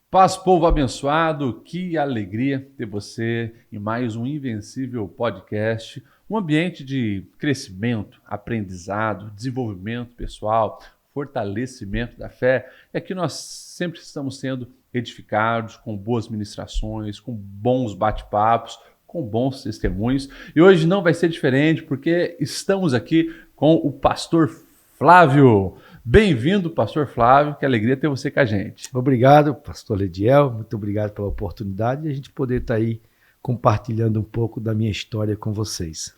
Paz, povo abençoado, que alegria ter você em mais um Invencível Podcast, um ambiente de crescimento, aprendizado, desenvolvimento pessoal, fortalecimento da fé. É que nós sempre estamos sendo edificados com boas ministrações, com bons bate-papos, com bons testemunhos. E hoje não vai ser diferente porque estamos aqui com o pastor Flávio. Bem-vindo, pastor Flávio, que alegria ter você com a gente. Obrigado, pastor Lediel, muito obrigado pela oportunidade de a gente poder estar aí compartilhando um pouco da minha história com vocês.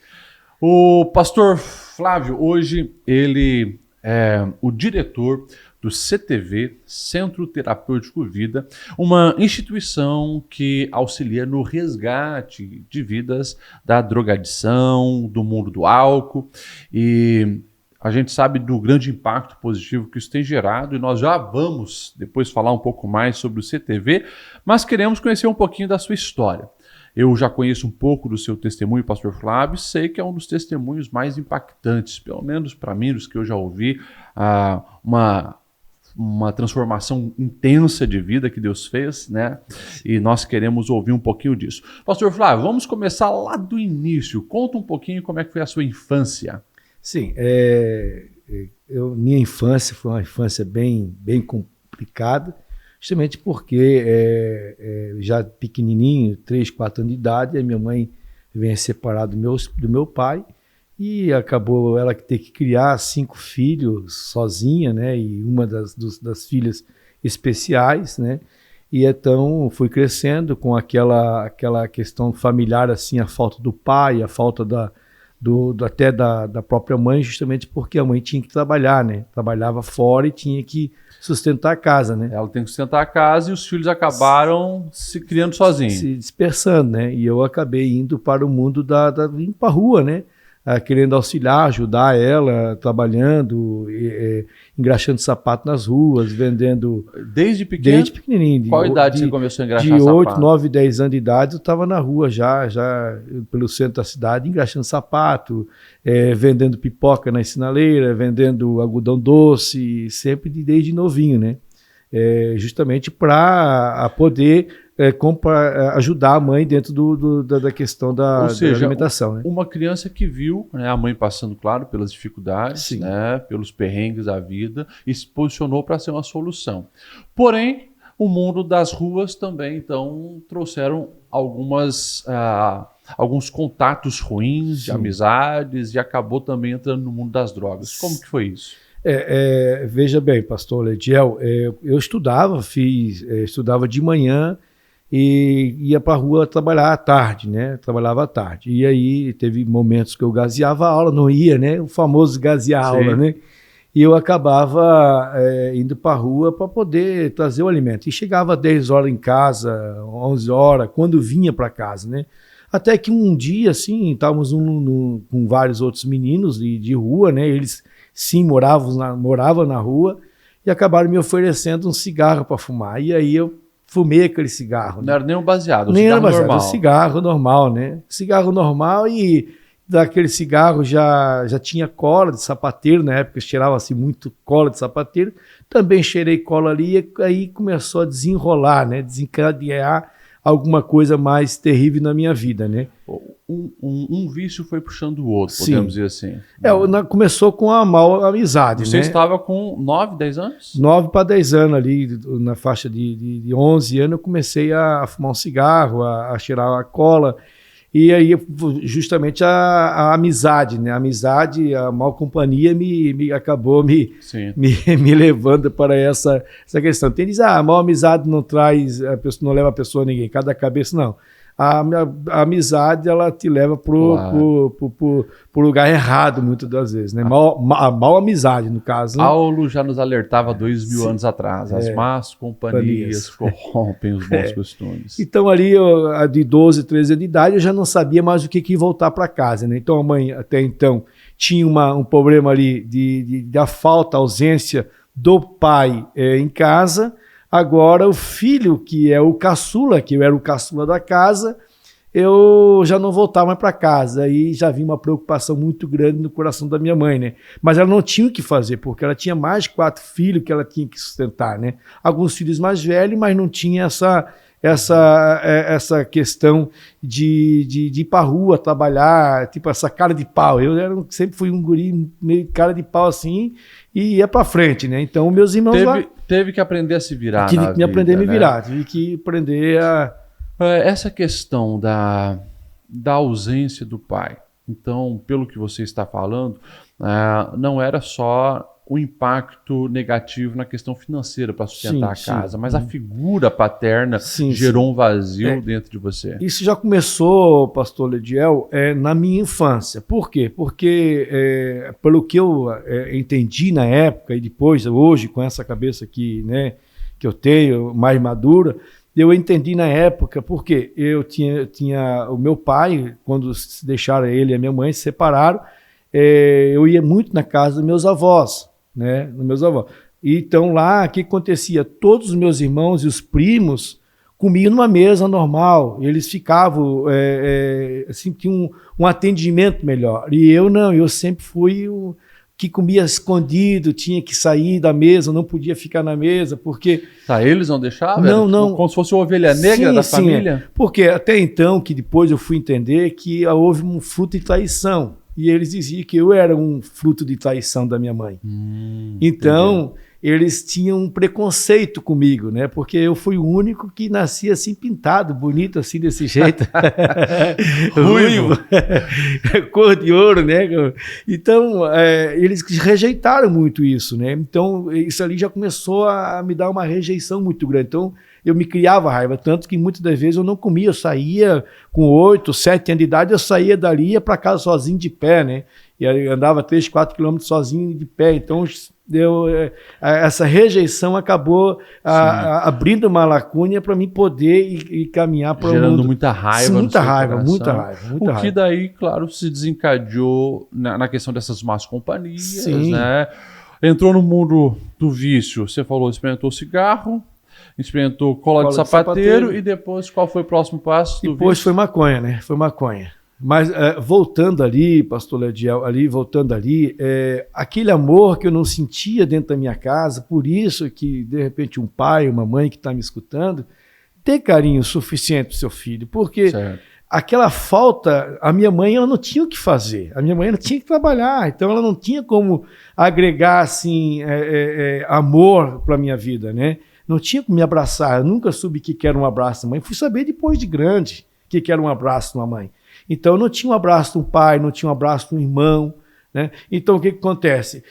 O pastor Flávio, hoje, ele é o diretor do CTV, Centro Terapêutico Vida, uma instituição que auxilia no resgate de vidas da drogadição, do mundo do álcool, e a gente sabe do grande impacto positivo que isso tem gerado e nós já vamos depois falar um pouco mais sobre o CTV, mas queremos conhecer um pouquinho da sua história. Eu já conheço um pouco do seu testemunho, pastor Flávio, e sei que é um dos testemunhos mais impactantes, pelo menos para mim, dos que eu já ouvi, uma transformação intensa de vida que Deus fez, né? E nós queremos ouvir um pouquinho disso. Pastor Flávio, vamos começar lá do início. Conta um pouquinho como é que foi a sua infância. Sim, minha infância foi uma infância bem complicada, justamente porque já pequenininho, 3, 4 anos de idade, a minha mãe veio separar do meu pai e acabou ela ter que criar 5 filhos sozinha, né? E uma das filhas especiais, né? E então fui crescendo com aquela questão familiar, assim, a falta do pai, a falta até da própria mãe, justamente porque a mãe tinha que trabalhar, né? Trabalhava fora e tinha que sustentar a casa, né? Ela tem que sustentar a casa e os filhos acabaram se criando sozinhos. Se dispersando, né? E eu acabei indo para o mundo indo para a rua, né? Querendo auxiliar, ajudar ela, trabalhando, engraxando sapato nas ruas, vendendo... Desde pequeno? Desde pequenininho. Qual idade você começou a engraxar sapato? De 8, 9, 10 anos de idade, eu estava na rua já pelo centro da cidade, engraxando sapato, vendendo pipoca na sinaleira, vendendo algodão doce, sempre desde novinho, né? Justamente para poder ajudar a mãe dentro da questão da alimentação. Né? Uma criança que viu, né, a mãe passando, claro, pelas dificuldades, né, pelos perrengues da vida, e se posicionou para ser uma solução. Porém, o mundo das ruas também, então, trouxeram alguns contatos ruins, de amizades, e acabou também entrando no mundo das drogas. Como que foi isso? Veja bem, pastor Lediel, eu estudava de manhã e ia para a rua trabalhar à tarde, né? Trabalhava à tarde. E aí teve momentos que eu gaseava a aula, não ia, né? O famoso gasear a aula, né? E eu acabava indo para a rua para poder trazer o alimento. E chegava às 10 horas em casa, 11 horas, quando vinha para casa, né? Até que um dia, assim, estávamos com vários outros meninos de rua, né? Eles sim moravam na rua e acabaram me oferecendo um cigarro para fumar. E aí eu fumei aquele cigarro. Não era nem um baseado, nem cigarro era baseado, normal. Um cigarro normal, né? Cigarro normal, e daquele cigarro já tinha cola de sapateiro, na época cheirava-se muito cola de sapateiro, também cheirei cola ali, e aí começou a desenrolar, né? Desencadear alguma coisa mais terrível na minha vida, né? Um vício foi puxando o outro, podemos dizer assim. Começou com a mal amizade. Você né? estava com 9, 10 anos? 9 para 10 anos ali, na faixa de 11 anos, eu comecei a fumar um cigarro, a cheirar a cola. E aí, justamente, a amizade, né? A amizade, a mal companhia acabou me levando para essa questão. Tem que dizer, a mal amizade não leva a pessoa a ninguém, cada cabeça não. A amizade, ela te leva pro lugar errado, muitas das vezes, né? A mal amizade, no caso. Né? Paulo já nos alertava 2000 anos atrás. As más companhias corrompem os bons costumes. Então, ali, de 12, 13 anos de idade, eu já não sabia mais o que voltar para casa, né? Então, a mãe, até então, tinha um problema ali da falta, ausência do pai em casa. Agora, o filho, que é o caçula, que eu era o caçula da casa, eu já não voltava mais para casa. Aí já vi uma preocupação muito grande no coração da minha mãe, né? Mas ela não tinha o que fazer, porque ela tinha mais de 4 filhos que ela tinha que sustentar, né? Alguns filhos mais velhos, mas não tinha essa questão de ir para a rua trabalhar, tipo essa cara de pau. Sempre fui um guri meio cara de pau assim e ia para frente, né? Então meus irmãos teve que aprender a se virar. Tive que aprender a me virar, tive que aprender a... Essa questão da ausência do pai. Então, pelo que você está falando, não era só o impacto negativo na questão financeira para sustentar a casa, mas a figura paterna gerou um vazio dentro de você. Isso já começou, pastor Lediel, na minha infância. Por quê? Porque, pelo que eu entendi na época e depois, hoje, com essa cabeça aqui, né, que eu tenho, mais madura, eu entendi na época, porque eu tinha o meu pai, quando se deixaram ele e a minha mãe, se separaram, eu ia muito na casa dos meus avós, né? Dos meus avós. Então lá, o que acontecia? Todos os meus irmãos e os primos comiam numa mesa normal, eles ficavam, assim, tinham um atendimento melhor. E eu não, eu sempre fui o que comia escondido, tinha que sair da mesa, não podia ficar na mesa, porque... Eles não deixavam? Não. Como se fosse uma ovelha negra da família? Porque até então, que depois eu fui entender que houve um fruto de traição. E eles diziam que eu era um fruto de traição da minha mãe. Então, entendi. Eles tinham um preconceito comigo, né? Porque eu fui o único que nascia assim, pintado, bonito, assim, desse jeito. Ruivo. Cor de ouro, né? Então, eles rejeitaram muito isso, né? Então, isso ali já começou a me dar uma rejeição muito grande. Então, eu me criava raiva, tanto que muitas das vezes eu não comia, eu saía com 8, 7 anos de idade, eu saía dali e ia para casa sozinho de pé, né? E aí andava 3, 4 quilômetros sozinho de pé. Então, essa rejeição acabou abrindo uma lacuna para mim poder ir caminhar para o mundo. Gerando muita raiva. Muita raiva. O que daí, claro, se desencadeou na questão dessas más companhias, né? Entrou no mundo do vício, você falou, experimentou cigarro, experimentou cola de sapateiro e depois qual foi o próximo passo? Depois foi maconha, né? Foi maconha. Mas voltando ali, pastor Lediel, aquele amor que eu não sentia dentro da minha casa, por isso que, de repente, um pai, uma mãe que está me escutando, tem carinho suficiente para o seu filho, porque aquela falta, a minha mãe ela não tinha o que fazer, a minha mãe ela tinha que trabalhar, então ela não tinha como agregar assim, amor para a minha vida, né? Não tinha como me abraçar, eu nunca soube o que era um abraço da mãe, fui saber depois de grande o que era um abraço de uma mãe. Então, eu não tinha um abraço de um pai, não tinha um abraço de um irmão, né? Então, o que acontece?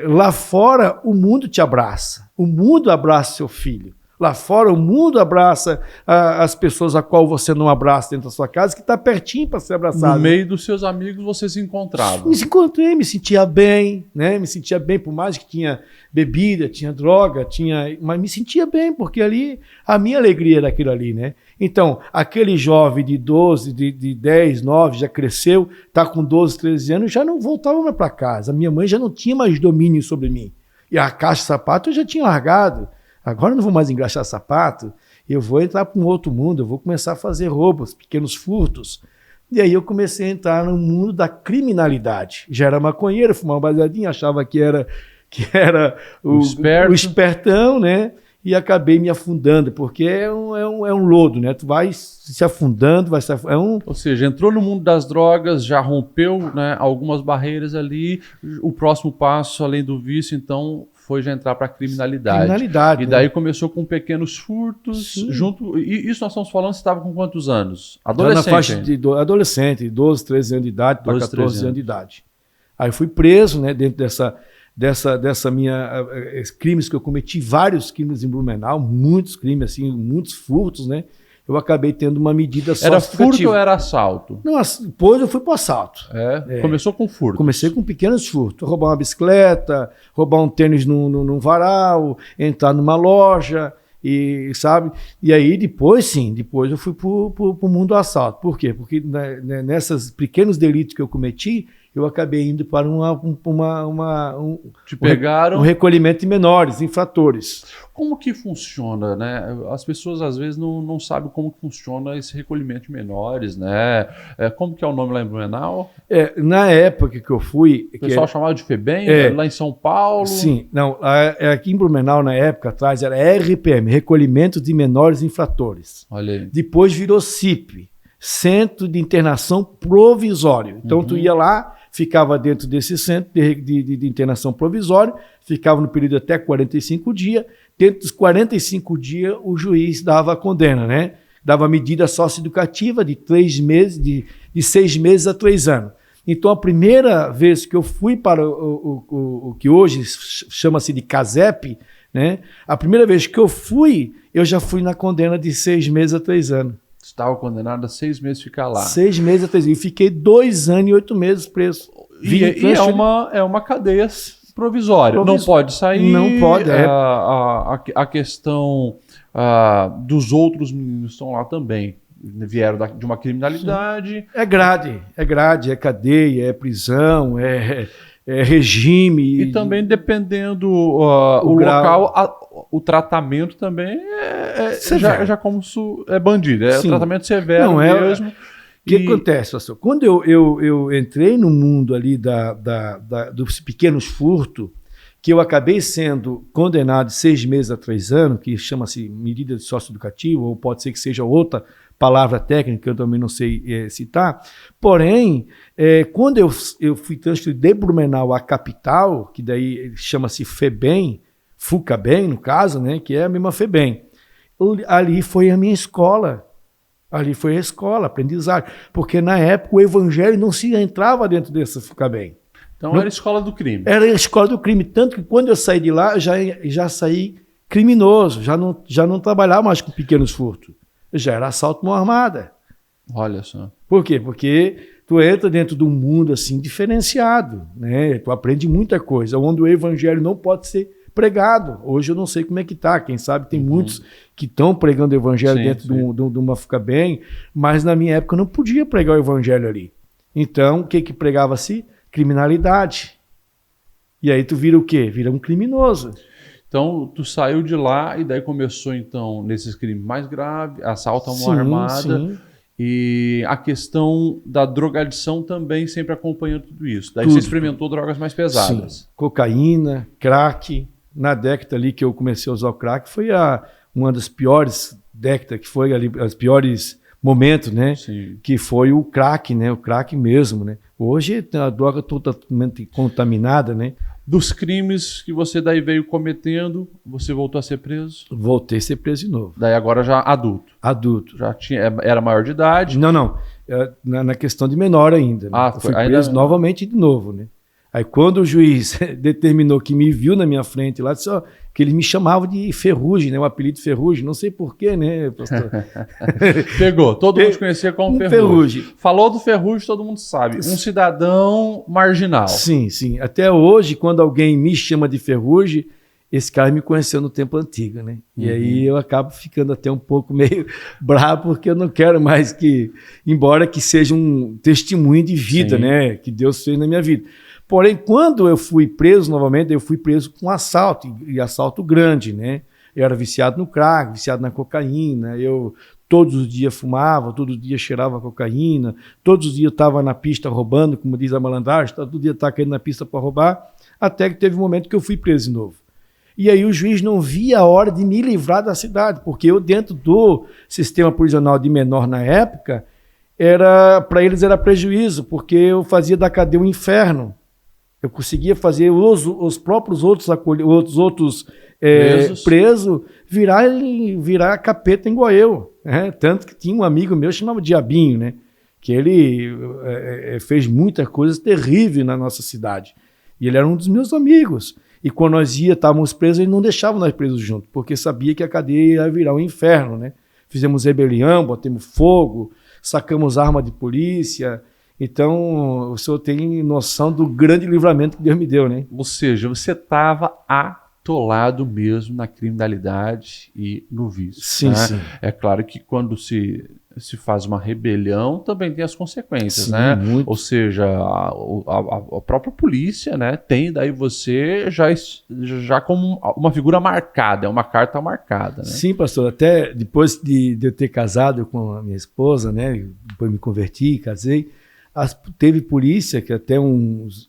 Lá fora, o mundo te abraça. O mundo abraça seu filho. Lá fora, o mundo abraça as pessoas a qual você não abraça dentro da sua casa, que está pertinho para ser abraçado. No meio dos seus amigos, você se encontrava. Me encontrei, me sentia bem, né? Me sentia bem, por mais que tinha bebida, tinha droga, mas me sentia bem, porque ali, a minha alegria era aquilo ali, né? Então, aquele jovem de 12, de 10, 9, já cresceu, está com 12, 13 anos, já não voltava mais para casa. A minha mãe já não tinha mais domínio sobre mim. E a caixa de sapato eu já tinha largado. Agora eu não vou mais engraxar sapato, eu vou entrar para um outro mundo, eu vou começar a fazer roubos, pequenos furtos. E aí eu comecei a entrar no mundo da criminalidade. Já era maconheiro, fumava baseadinho, achava que era o espertão, né? E acabei me afundando, porque é um lodo, né? Tu vai se afundando, Ou seja, entrou no mundo das drogas, já rompeu, né, algumas barreiras ali, o próximo passo, além do vício, então, foi já entrar para a criminalidade. E daí começou com pequenos furtos, junto... E isso nós estamos falando, você estava com quantos anos? Adolescente? Na faixa de adolescente, 12, 13 anos de idade, para 14 anos de idade. Aí fui preso, né, dentro dessa minha crimes que eu cometi, vários crimes em Blumenau, muitos crimes, assim, muitos furtos, né? Eu acabei tendo uma medida só. Era furto ou era assalto? Não, depois eu fui para o assalto. Começou com furto? Comecei com pequenos furtos. Roubar uma bicicleta, roubar um tênis num varal, entrar numa loja, e sabe? E aí depois eu fui para o mundo do assalto. Por quê? Porque nesses pequenos delitos que eu cometi, eu acabei indo para Te pegaram. um recolhimento de menores, infratores. Como que funciona, né? As pessoas às vezes não sabem como funciona esse recolhimento de menores, né? Como que é o nome lá em Blumenau? Na época que eu fui... O pessoal chamava de FEBEM, lá em São Paulo. Sim, não, aqui em Blumenau, na época atrás, era RPM, Recolhimento de Menores Infratores. Olha aí. Depois virou CIP, Centro de Internação Provisório. Então, tu ia lá, ficava dentro desse centro de internação provisório, ficava no período até 45 dias. Dentro dos 45 dias, o juiz dava a condena, né? Dava medida socioeducativa de 3 meses, de 6 meses a 3 anos. Então, a primeira vez que eu fui para o que hoje chama-se de CASEP, né? A primeira vez que eu já fui na condena de 6 meses a 3 anos. Você estava condenado a 6 meses ficar lá. 6 meses a 3 anos. E fiquei 2 anos e 8 meses preso. E é uma cadeia provisória. Não pode sair. Não pode. A questão dos outros meninos estão lá também. Vieram de uma criminalidade. É grade, é cadeia, é prisão, é regime. E também, dependendo o local, o tratamento também já como é bandido. É Sim. um tratamento severo mesmo. O que acontece, pastor? Quando eu entrei no mundo ali dos pequenos furtos, que eu acabei sendo condenado de 6 meses a 3 anos, que chama-se medida de socioeducativa, ou pode ser que seja outra palavra técnica, que eu também não sei citar. Porém, quando eu fui transferido de Blumenau à capital, que daí chama-se FEBEM, FUCABEM, no caso, né, que é a mesma FEBEM, ali foi a minha escola. Ali foi a escola, aprendizagem. Porque na época o evangelho não se entrava dentro dessa FUCABEM. Então era a escola do crime. Era a escola do crime. Tanto que quando eu saí de lá, eu já saí criminoso. Já não trabalhava mais com pequenos furtos. Já era assalto mão armada. Olha só. Por quê? Porque tu entra dentro de um mundo assim diferenciado, né? Tu aprende muita coisa, onde o evangelho não pode ser pregado. Hoje eu não sei como é que tá. Quem sabe tem muitos que estão pregando o evangelho dentro de uma FUCABEM, mas na minha época eu não podia pregar o evangelho ali. Então, o que pregava-se? Criminalidade. E aí tu vira o quê? Vira um criminoso. Então, tu saiu de lá e daí começou, então, nesses crimes mais graves, assalto a mão armada. Sim. E a questão da drogadição também sempre acompanhando tudo isso. Daí você experimentou drogas mais pesadas. Sim. Cocaína, crack. Na década ali que eu comecei a usar o crack, foi uma das piores décadas, que foi ali, os piores momentos, né? Sim. Que foi o crack, né? O crack mesmo, né? Hoje a droga totalmente contaminada, né? Dos crimes que você daí veio cometendo, você voltou a ser preso? Voltei a ser preso de novo. Daí agora já adulto? Adulto. Já era maior de idade? Não. Na questão de menor ainda. Né? Eu fui preso novamente de novo, né? Aí quando o juiz determinou que me viu na minha frente lá, disse que ele me chamava de Ferrugem, né? O apelido Ferrugem, não sei porquê, né, pastor? Pegou, todo mundo conhecia como Ferrugem. Falou do Ferrugem, todo mundo sabe. Um cidadão marginal. Sim. Até hoje, quando alguém me chama de Ferrugem, esse cara me conheceu no tempo antigo, né? E aí eu acabo ficando até um pouco meio bravo, porque eu não quero mais embora que seja um testemunho de vida, né? Que Deus fez na minha vida. Porém, quando eu fui preso novamente, eu fui preso com assalto, e assalto grande, né? Eu era viciado no crack, viciado na cocaína, eu todos os dias fumava, todos os dias cheirava cocaína, todos os dias eu estava na pista roubando, como diz a malandragem, todo dia estava caindo na pista para roubar, até que teve um momento que eu fui preso de novo. E aí o juiz não via a hora de me livrar da cidade, porque eu dentro do sistema prisional de menor na época, para eles era prejuízo, porque eu fazia da cadeia um inferno. Eu conseguia fazer os próprios outros presos virar capeta igual eu. Né? Tanto que tinha um amigo meu, chamava Diabinho, né? Que ele fez muita coisa terrível na nossa cidade. E ele era um dos meus amigos. E quando nós estávamos presos, ele não deixava nós presos juntos, porque sabia que a cadeia ia virar um inferno. Né? Fizemos rebelião, botamos fogo, sacamos arma de polícia. Então, o senhor tem noção do grande livramento que Deus me deu, né? Ou seja, você estava atolado mesmo na criminalidade e no vício. Sim, né? sim. É claro que quando se se faz uma rebelião, também tem as consequências, Sim, né? muito. Ou seja, a própria polícia, né, tem daí você já como uma figura marcada, é uma carta marcada, né? Sim, pastor. Até depois de eu ter casado com a minha esposa, né? Depois me converti, casei, teve polícia que até uns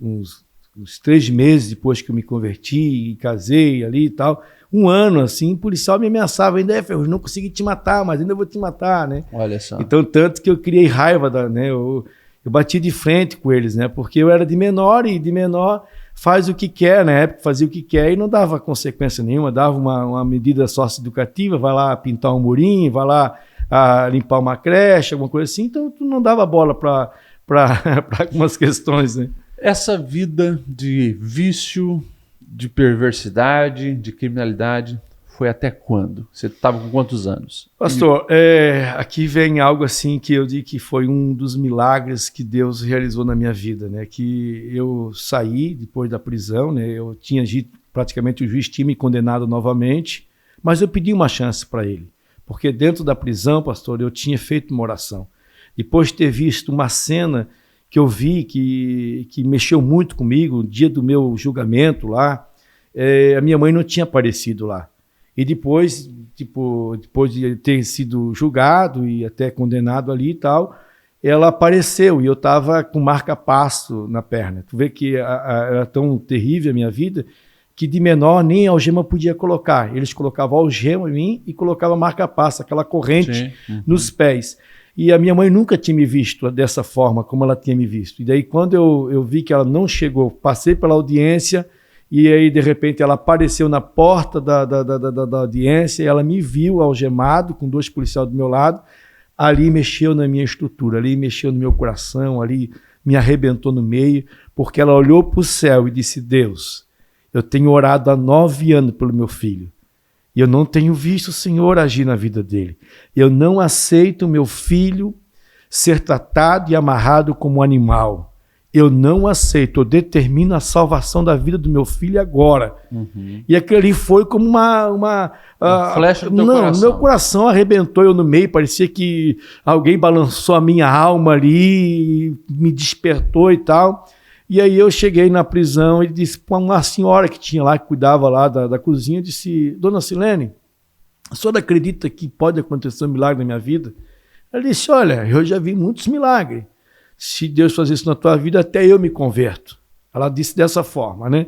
3 meses depois que eu me converti e casei ali e tal, 1 ano assim, o policial me ameaçava ainda, eu não consegui te matar, mas ainda vou te matar, né? Olha só. Então, tanto que eu criei raiva, né? Eu bati de frente com eles, né? Porque eu era de menor e de menor faz o que quer, na época fazia o que quer e não dava consequência nenhuma, dava uma medida socioeducativa, vai lá pintar um murinho, vai lá limpar uma creche, alguma coisa assim, então tu não dava bola para algumas questões, né? Essa vida de vício, de perversidade, de criminalidade, foi até quando? Você estava com quantos anos? Pastor, aqui vem algo assim que eu digo que foi um dos milagres que Deus realizou na minha vida, né? Que eu saí depois da prisão, né? Eu tinha praticamente o juiz tinha me condenado novamente, mas eu pedi uma chance para ele, porque dentro da prisão, pastor, eu tinha feito uma oração. Depois de ter visto uma cena que eu vi que mexeu muito comigo, no dia do meu julgamento lá, a minha mãe não tinha aparecido lá. E depois de ter sido julgado e até condenado ali e tal, ela apareceu e eu estava com marca-passo na perna. Tu vê que era tão terrível a minha vida que de menor nem algema podia colocar. Eles colocavam algema em mim e colocavam marca-passo, aquela corrente nos pés. E a minha mãe nunca tinha me visto dessa forma, como ela tinha me visto. E daí, quando eu vi que ela não chegou, passei pela audiência, e aí, de repente, ela apareceu na porta da audiência, e ela me viu algemado, com 2 policiais do meu lado, ali mexeu na minha estrutura, ali mexeu no meu coração, ali me arrebentou no meio, porque ela olhou para o céu e disse, Deus, eu tenho orado há 9 anos pelo meu filho, e eu não tenho visto o Senhor agir na vida dele. Eu não aceito meu filho ser tratado e amarrado como um animal. Eu não aceito, eu determino a salvação da vida do meu filho agora. E aquilo ali foi como uma flecha no teu coração. Meu coração arrebentou eu no meio, parecia que alguém balançou a minha alma ali, me despertou e tal. E aí eu cheguei na prisão e disse para uma senhora que tinha lá, que cuidava lá da cozinha, disse, Dona Silene, a senhora acredita que pode acontecer um milagre na minha vida? Ela disse, olha, eu já vi muitos milagres. Se Deus fazer isso na tua vida, até eu me converto. Ela disse dessa forma, né?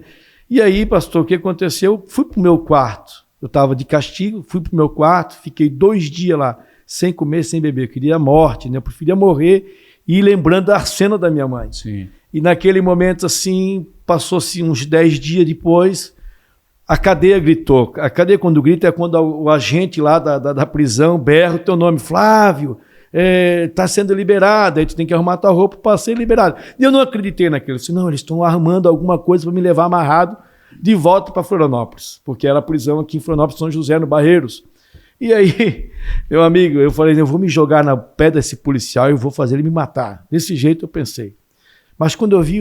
E aí, pastor, o que aconteceu? Eu fui para o meu quarto. Eu estava de castigo, fui para o meu quarto, fiquei 2 dias lá, sem comer, sem beber. Eu queria a morte, né? Eu preferia morrer e ir lembrando a cena da minha mãe. Sim. E naquele momento, assim, passou-se uns 10 dias depois, a cadeia gritou. A cadeia, quando grita, é quando o agente lá da prisão berra o teu nome, Flávio, está sendo liberado, aí tu tem que arrumar tua roupa para ser liberado. E eu não acreditei naquilo. Eu disse, não, eles estão armando alguma coisa para me levar amarrado de volta para Florianópolis, porque era a prisão aqui em Florianópolis, São José, no Barreiros. E aí, meu amigo, eu falei, eu vou me jogar no pé desse policial e eu vou fazer ele me matar. Desse jeito eu pensei. Mas quando eu vi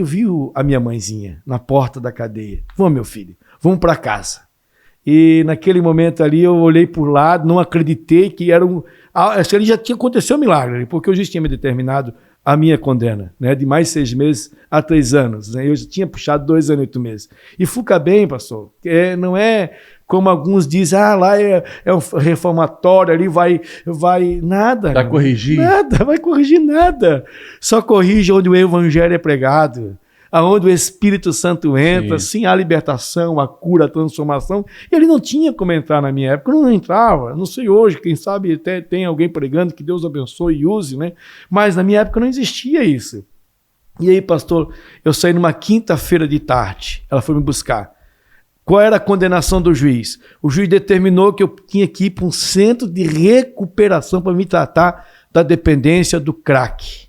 a minha mãezinha na porta da cadeia. Vamos, meu filho, vamos para casa. E naquele momento ali eu olhei por lado, não acreditei que era ali já tinha acontecido um milagre, porque o juiz tinha me determinado a minha condena, né, de mais 6 meses a 3 anos. Né, eu já tinha puxado 2 anos e 8 meses. E fica bem, pastor, não é como alguns dizem, lá é um reformatório, ali vai nada. Vai corrigir? Nada, vai corrigir nada. Só corrige onde o evangelho é pregado, aonde o Espírito Santo entra, sim, a libertação, a cura, a transformação. Ele não tinha como entrar na minha época, eu não entrava. Não sei hoje, quem sabe até tem alguém pregando, que Deus abençoe e use, né? Mas na minha época não existia isso. E aí, pastor, eu saí numa quinta-feira de tarde, ela foi me buscar. Qual era a condenação do juiz? O juiz determinou que eu tinha que ir para um centro de recuperação para me tratar da dependência do crack.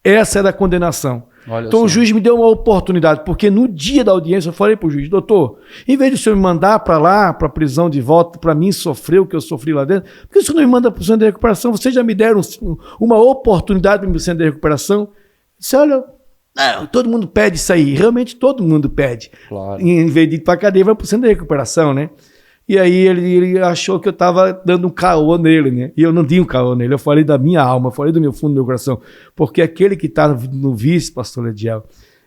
Essa era a condenação. Olha então só. O juiz me deu uma oportunidade, porque no dia da audiência eu falei para o juiz, doutor, em vez de o senhor me mandar para lá, para a prisão de volta, para mim sofrer o que eu sofri lá dentro, por que o senhor não me manda para o centro de recuperação? Vocês já me deram uma oportunidade para o centro de recuperação? Eu disse, olha, não, todo mundo pede isso aí, realmente todo mundo pede. Claro. Em vez de ir para a cadeia, vai para o centro de recuperação, né? E aí ele achou que eu estava dando um caô nele, né? E eu não dei um caô nele, eu falei da minha alma, eu falei do meu fundo do meu coração. Porque aquele que está no vício, pastor Lediel,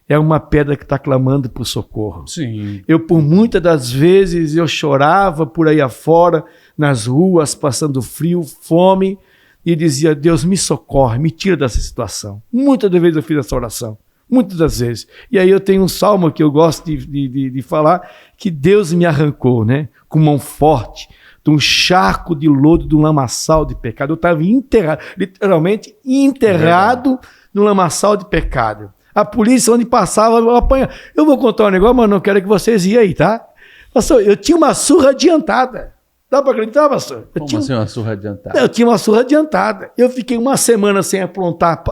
é uma pedra que está clamando por socorro. Sim. Eu, por muitas das vezes, eu chorava por aí afora, nas ruas, passando frio, fome, e dizia, Deus, me socorre, me tira dessa situação. Muitas das vezes eu fiz essa oração. Muitas das vezes. E aí eu tenho um salmo que eu gosto de falar, que Deus me arrancou, né? Com mão forte, de um charco de lodo, de um lamaçal de pecado. Eu estava enterrado, literalmente enterrado no lamaçal de pecado. A polícia, onde passava, eu apanhava. Eu vou contar um negócio, mas não quero que vocês iam aí, tá? Pastor, eu tinha uma surra adiantada. Dá para acreditar, pastor? Como assim uma surra adiantada? Eu tinha uma surra adiantada. Eu fiquei uma semana sem aprontar,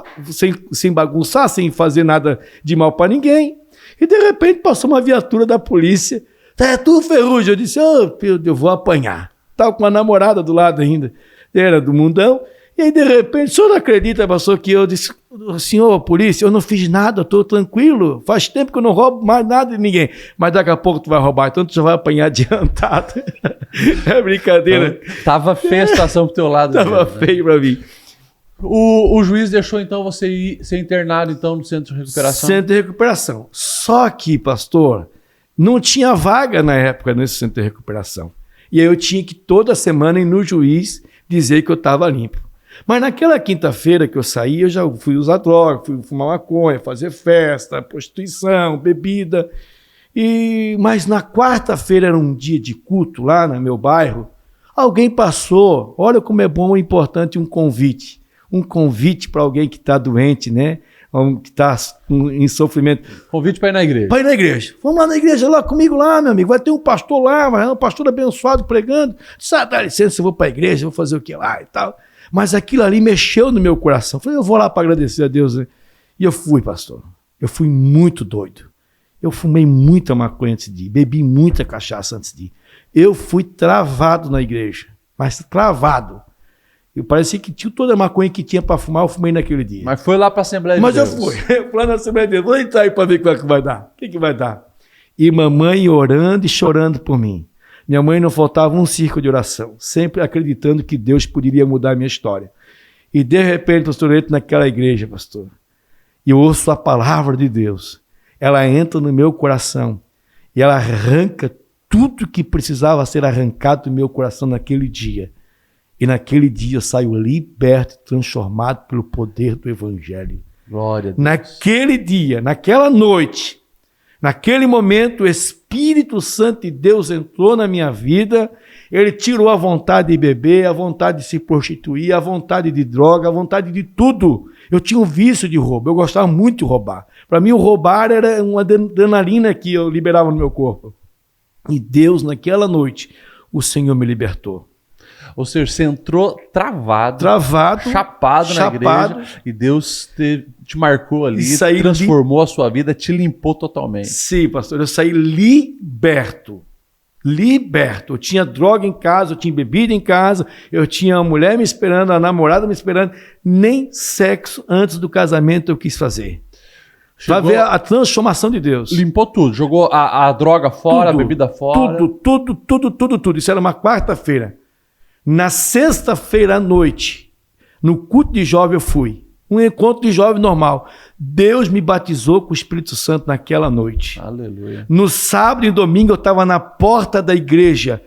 sem bagunçar, sem fazer nada de mal para ninguém. E de repente passou uma viatura da polícia. É tu, Ferrugem? Eu disse, eu vou apanhar. Estava com uma namorada do lado ainda. Era do mundão. E aí, de repente, o senhor não acredita, pastor, que eu disse, senhor, polícia, eu não fiz nada, eu estou tranquilo. Faz tempo que eu não roubo mais nada de ninguém. Mas daqui a pouco tu vai roubar, então tu já vai apanhar adiantado. É brincadeira. Tava feia a situação pro teu lado. Tava feio para mim. O juiz deixou, então, você ir ser internado, então, no centro de recuperação? Centro de recuperação. Só que, pastor, não tinha vaga na época nesse centro de recuperação. E aí eu tinha que toda semana ir no juiz dizer que eu estava limpo. Mas naquela quinta-feira que eu saí, eu já fui usar droga, fui fumar maconha, fazer festa, prostituição, bebida. Mas na quarta-feira era um dia de culto lá no meu bairro. Alguém passou, olha como é bom e importante um convite. Um convite para alguém que está doente, né? Que está em sofrimento. Convite para ir na igreja. Para ir na igreja. Vamos lá na igreja, lá comigo lá, meu amigo. Vai ter um pastor lá, vai um pastor abençoado pregando. Dá licença, eu vou para a igreja, vou fazer o que lá e tal. Mas aquilo ali mexeu no meu coração. Falei, eu vou lá para agradecer a Deus. Né? E eu fui, pastor. Eu fui muito doido. Eu fumei muita maconha antes de ir. Bebi muita cachaça antes de ir. Eu fui travado na igreja. Mas travado. Eu parecia que tinha toda a maconha que tinha para fumar, eu fumei naquele dia. Mas foi lá para a Assembleia de Deus. Mas eu fui. Eu fui lá na Assembleia de Deus. Vou entrar aí para ver o que vai dar. O que vai dar? E mamãe orando e chorando por mim. Minha mãe não faltava um círculo de oração, sempre acreditando que Deus poderia mudar a minha história. E de repente, pastor, eu entro naquela igreja, pastor, e eu ouço a palavra de Deus. Ela entra no meu coração e ela arranca tudo que precisava ser arrancado do meu coração naquele dia. E naquele dia eu saio liberto, transformado pelo poder do Evangelho. Glória a Deus. Naquele dia, naquela noite, naquele momento, o Espírito Santo de Deus entrou na minha vida, ele tirou a vontade de beber, a vontade de se prostituir, a vontade de droga, a vontade de tudo. Eu tinha um vício de roubo, eu gostava muito de roubar. Para mim, o roubar era uma adrenalina que eu liberava no meu corpo. E Deus, naquela noite, o Senhor me libertou. Ou seja, você entrou travado, chapado na igreja, e Deus te marcou ali, transformou a sua vida, te limpou totalmente. Sim, pastor, eu saí liberto. Eu tinha droga em casa, eu tinha bebida em casa, eu tinha a mulher me esperando, a namorada me esperando, nem sexo antes do casamento eu quis fazer. Para ver a transformação de Deus. Limpou tudo, jogou a droga fora, a bebida fora. Tudo. Isso era uma quarta-feira. Na sexta-feira à noite, no culto de jovem eu fui. Um encontro de jovem normal. Deus me batizou com o Espírito Santo naquela noite. Aleluia. No sábado e domingo eu estava na porta da igreja.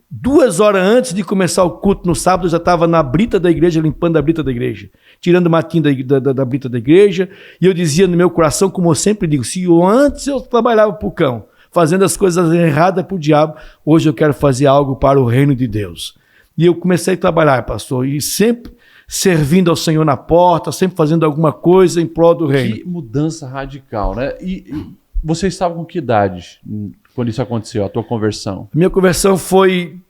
2 horas antes de começar o culto no sábado, eu já estava na brita da igreja, limpando a brita da igreja. Tirando o matinho da brita da igreja. E eu dizia no meu coração, como eu sempre digo, se antes eu trabalhava para o cão, fazendo as coisas erradas para o diabo, hoje eu quero fazer algo para o reino de Deus. E eu comecei a trabalhar, pastor, e sempre servindo ao Senhor na porta, sempre fazendo alguma coisa em prol do reino. Que mudança radical, né? E você estava com que idade quando isso aconteceu, a tua conversão? A minha conversão foi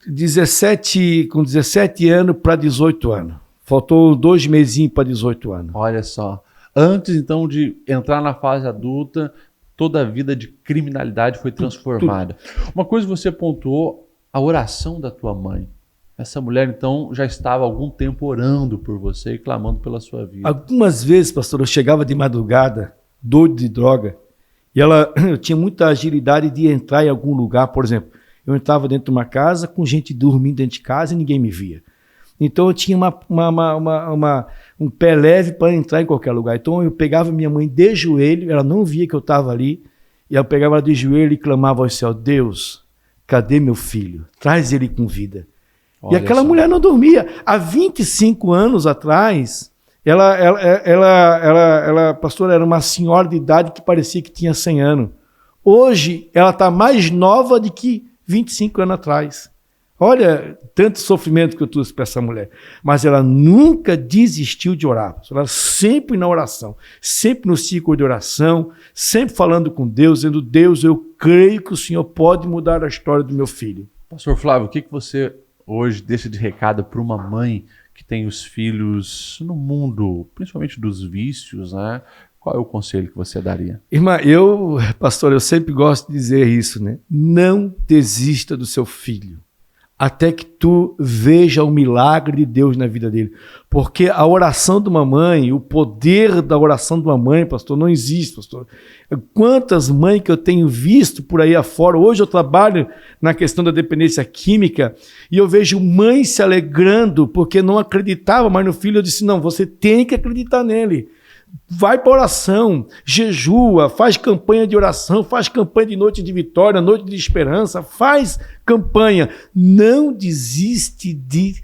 com 17 anos para 18 anos. Faltou 2 mesinhos para 18 anos. Olha só. Antes, então, de entrar na fase adulta, toda a vida de criminalidade foi transformada. Uma coisa que você pontuou, a oração da tua mãe. Essa mulher, então, já estava há algum tempo orando por você e clamando pela sua vida. Algumas vezes, pastor, eu chegava de madrugada, doido de droga, e eu tinha muita agilidade de entrar em algum lugar. Por exemplo, eu entrava dentro de uma casa com gente dormindo dentro de casa e ninguém me via. Então eu tinha um pé leve para entrar em qualquer lugar. Então eu pegava minha mãe de joelho, ela não via que eu estava ali, e eu pegava ela de joelho e clamava ao céu: Deus, cadê meu filho? Traz ele com vida. Olha e aquela só. mulher não dormia. Há 25 anos atrás, ela, pastora, era uma senhora de idade que parecia que tinha 100 anos. Hoje, ela está mais nova do que 25 anos atrás. Olha, tanto sofrimento que eu trouxe para essa mulher. Mas ela nunca desistiu de orar. Ela sempre na oração, sempre no ciclo de oração, sempre falando com Deus, dizendo: Deus, eu creio que o Senhor pode mudar a história do meu filho. Pastor Flávio, o que você hoje deixa de recado para uma mãe que tem os filhos no mundo, principalmente dos vícios, né? Qual é o conselho que você daria? Irmã, pastor, eu sempre gosto de dizer isso, né? Não desista do seu filho, até que tu veja o milagre de Deus na vida dele. Porque a oração de uma mãe, o poder da oração de uma mãe, pastor, não existe, pastor. Quantas mães que eu tenho visto por aí afora, hoje eu trabalho na questão da dependência química, e eu vejo mães se alegrando porque não acreditava mais no filho. Eu disse: não, você tem que acreditar nele. Vai para oração, jejua, faz campanha de oração, faz campanha de noite de vitória, noite de esperança, faz campanha. Não desiste de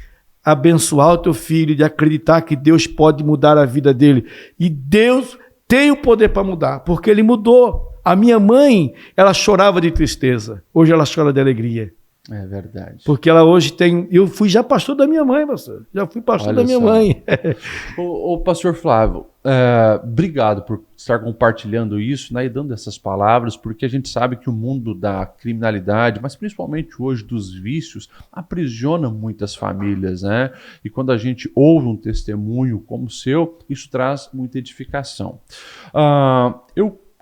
abençoar o teu filho, de acreditar que Deus pode mudar a vida dele. E Deus tem o poder para mudar, porque ele mudou. A minha mãe, ela chorava de tristeza, hoje ela chora de alegria. É verdade. Porque ela hoje tem... Eu fui já pastor da minha mãe, pastor. Já fui pastor da minha mãe. Ô, pastor Flávio, obrigado por estar compartilhando isso, né, e dando essas palavras, porque a gente sabe que o mundo da criminalidade, mas principalmente hoje dos vícios, aprisiona muitas famílias, né? E quando a gente ouve um testemunho como o seu, isso traz muita edificação.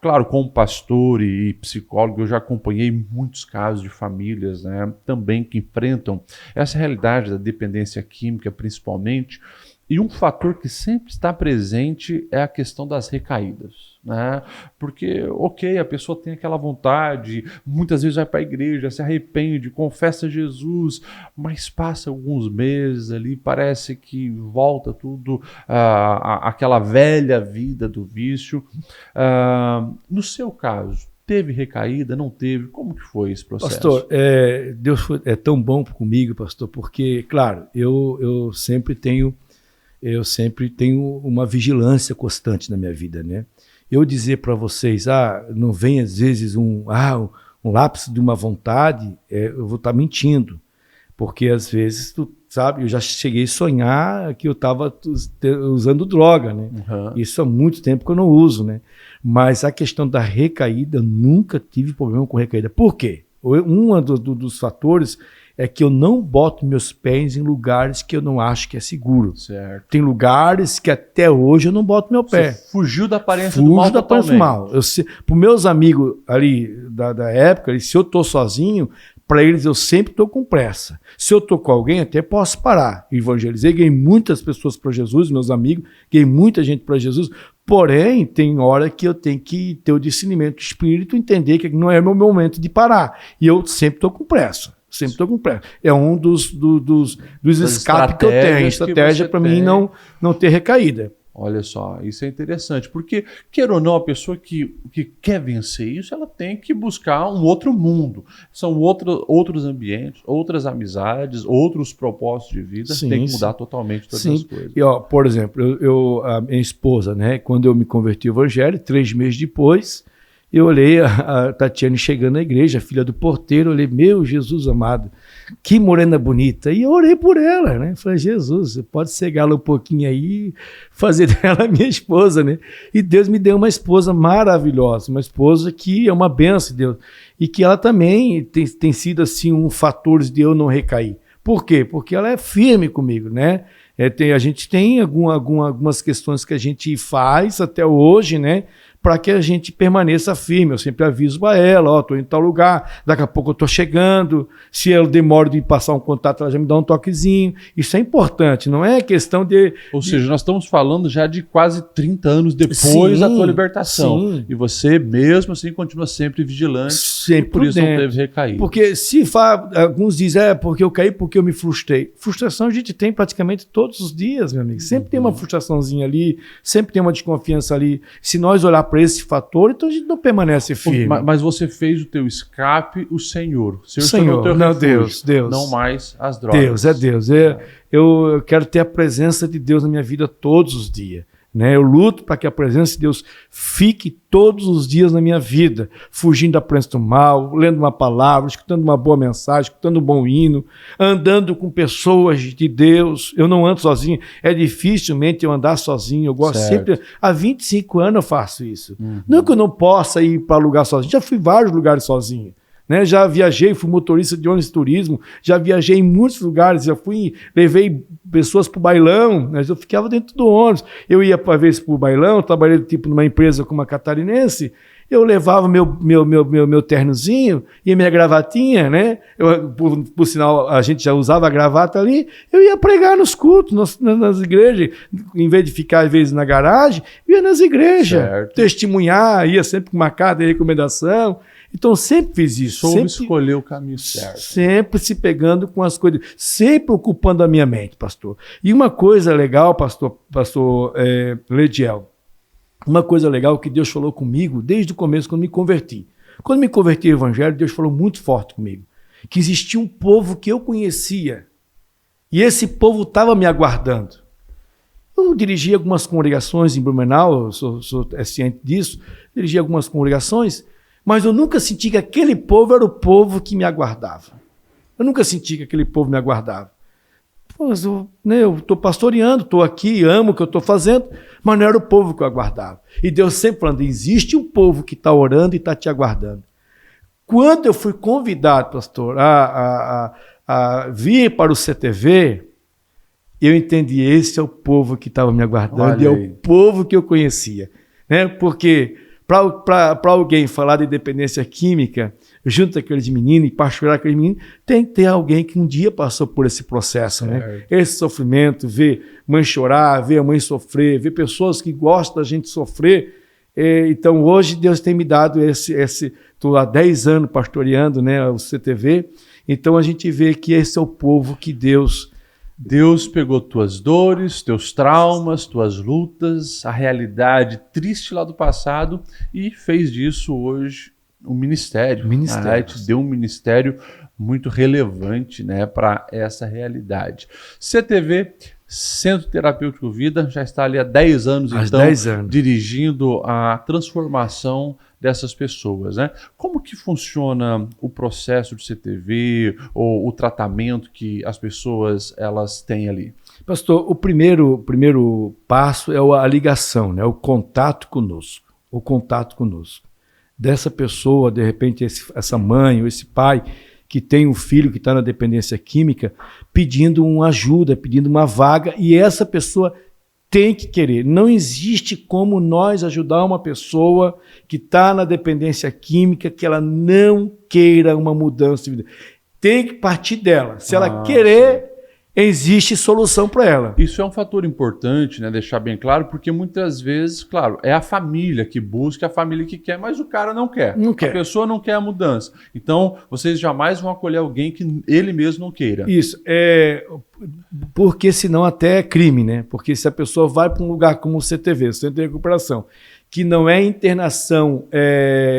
Claro, como pastor e psicólogo, eu já acompanhei muitos casos de famílias, né, também que enfrentam essa realidade da dependência química, principalmente. E um fator que sempre está presente é a questão das recaídas, né? Porque, ok, a pessoa tem aquela vontade, muitas vezes vai para a igreja, se arrepende, confessa Jesus, mas passa alguns meses ali, parece que volta tudo àquela velha vida do vício. No seu caso, teve recaída, não teve? Como que foi esse processo? Pastor, Deus é tão bom comigo, pastor, porque, claro, eu sempre tenho uma vigilância constante na minha vida, né? Eu dizer para vocês, não vem às vezes um lapso de uma vontade, eu vou estar mentindo, porque às vezes, tu sabe, eu já cheguei a sonhar que eu estava usando droga, né? Uhum. Isso há muito tempo que eu não uso, né? Mas a questão da recaída, eu nunca tive problema com recaída. Por quê? Um dos fatores é que eu não boto meus pés em lugares que eu não acho que é seguro. Certo. Tem lugares que até hoje eu não boto meu pé. Você fugiu da aparência do mal totalmente. Fugiu da aparência do mal. Para os meus amigos ali da época, se eu estou sozinho, para eles eu sempre estou com pressa. Se eu estou com alguém, até posso parar. Evangelizei, ganhei muitas pessoas para Jesus, meus amigos, ganhei muita gente para Jesus. Porém, tem hora que eu tenho que ter o discernimento do espírito, entender que não é meu momento de parar. E eu sempre estou com pressa. Sempre estou com pressa. É um dos escapes que eu tenho. Estratégia para mim não ter recaída. Olha só, isso é interessante, porque, queira ou não, a pessoa que quer vencer isso, ela tem que buscar um outro mundo. São outros ambientes, outras amizades, outros propósitos de vida, tem que mudar totalmente todas as coisas. E, por exemplo, a minha esposa, né, quando eu me converti ao evangelho, 3 meses depois, eu olhei a Tatiane chegando na igreja, filha do porteiro, eu olhei, meu Jesus amado, que morena bonita. E eu orei por ela, né? Falei, Jesus, você pode cegá-la um pouquinho aí e fazer dela minha esposa, né? E Deus me deu uma esposa maravilhosa, uma esposa que é uma bênção de Deus. E que ela também tem sido assim um fator de eu não recair. Por quê? Porque ela é firme comigo, né? A gente tem algumas questões que a gente faz até hoje, né? para que a gente permaneça firme. Eu sempre aviso para ela, estou em tal lugar, daqui a pouco eu estou chegando, se ela demora de passar um contato, ela já me dá um toquezinho. Isso é importante, não é questão de... Ou seja, nós estamos falando já de quase 30 anos depois da tua libertação. Sim. E você, mesmo assim, continua sempre vigilante. Sempre e por isso não teve recaída. Porque alguns dizem, porque eu caí porque eu me frustrei. Frustração a gente tem praticamente todos os dias, meu amigo. Sempre tem uma frustraçãozinha ali, sempre tem uma desconfiança ali. Se nós olhar para esse fator, então a gente não permanece firme. Mas você fez o teu escape, o Senhor. O Senhor, teu não, refúgio, Deus. Não mais as drogas. Deus. Eu quero ter a presença de Deus na minha vida todos os dias. Né? Eu luto para que a presença de Deus fique todos os dias na minha vida, fugindo da presença do mal, lendo uma palavra, escutando uma boa mensagem, escutando um bom hino, andando com pessoas de Deus. Eu não ando sozinho, é dificilmente eu andar sozinho, eu gosto sempre, há 25 anos eu faço isso. Não que eu não possa ir para lugar sozinho, já fui em vários lugares sozinho. Né? Já viajei, fui motorista de ônibus de turismo, já viajei em muitos lugares, levei pessoas para o bailão, mas eu ficava dentro do ônibus. Eu ia para vez para o bailão, trabalhei tipo numa empresa como a catarinense, eu levava meu ternozinho e minha gravatinha, né? Por sinal, a gente já usava a gravata ali, eu ia pregar nos cultos, nas igrejas, em vez de ficar às vezes na garagem, eu ia nas igrejas, testemunhar, ia sempre com uma carta de recomendação. Então, sempre fiz isso. Soube escolher o caminho certo. Sempre se pegando com as coisas, sempre ocupando a minha mente, pastor. E uma coisa legal, pastor Lediel, uma coisa legal que Deus falou comigo desde o começo, quando me converti. Quando me converti ao Evangelho, Deus falou muito forte comigo, que existia um povo que eu conhecia, e esse povo estava me aguardando. Eu dirigi algumas congregações em Blumenau, eu sou ciente disso, dirigi algumas congregações, mas eu nunca senti que aquele povo era o povo que me aguardava. Eu nunca senti que aquele povo me aguardava. Mas eu estou pastoreando, estou aqui, amo o que eu estou fazendo, mas não era o povo que eu aguardava. E Deus sempre falando, existe um povo que está orando e está te aguardando. Quando eu fui convidado, pastor, a vir para o CTV, eu entendi, esse é o povo que estava me aguardando, e é o povo que eu conhecia. Né? Porque... Para alguém falar de dependência química, junto àqueles meninos e pastorear aqueles meninos, tem que ter alguém que um dia passou por esse processo, né? Esse sofrimento, ver mãe chorar, ver a mãe sofrer, ver pessoas que gostam da gente sofrer. Então, hoje, Deus tem me dado estou há 10 anos pastoreando, né, o CTV, então a gente vê que esse é o povo que Deus pegou tuas dores, teus traumas, tuas lutas, a realidade triste lá do passado e fez disso hoje um ministério. Te deu um ministério muito relevante, né, para essa realidade. CTV, Centro Terapêutico Vida, já está ali há 10 anos, dirigindo a transformação dessas pessoas, né? Como que funciona o processo de CTV ou o tratamento que as pessoas elas têm ali? Pastor, o primeiro passo é a ligação, né? O contato conosco. Dessa pessoa, de repente, essa mãe ou esse pai que tem um filho que está na dependência química, pedindo uma ajuda, pedindo uma vaga, e essa pessoa tem que querer. Não existe como nós ajudar uma pessoa que está na dependência química, que ela não queira uma mudança de vida. Tem que partir dela. Se ela querer, existe solução para ela. Isso é um fator importante, né, deixar bem claro, porque muitas vezes, claro, é a família que busca, a família que quer, mas o cara não quer. A pessoa não quer a mudança. Então, vocês jamais vão acolher alguém que ele mesmo não queira. Isso. Porque senão até é crime, né? Porque se a pessoa vai para um lugar como o CTV, Centro de Recuperação, que não é internação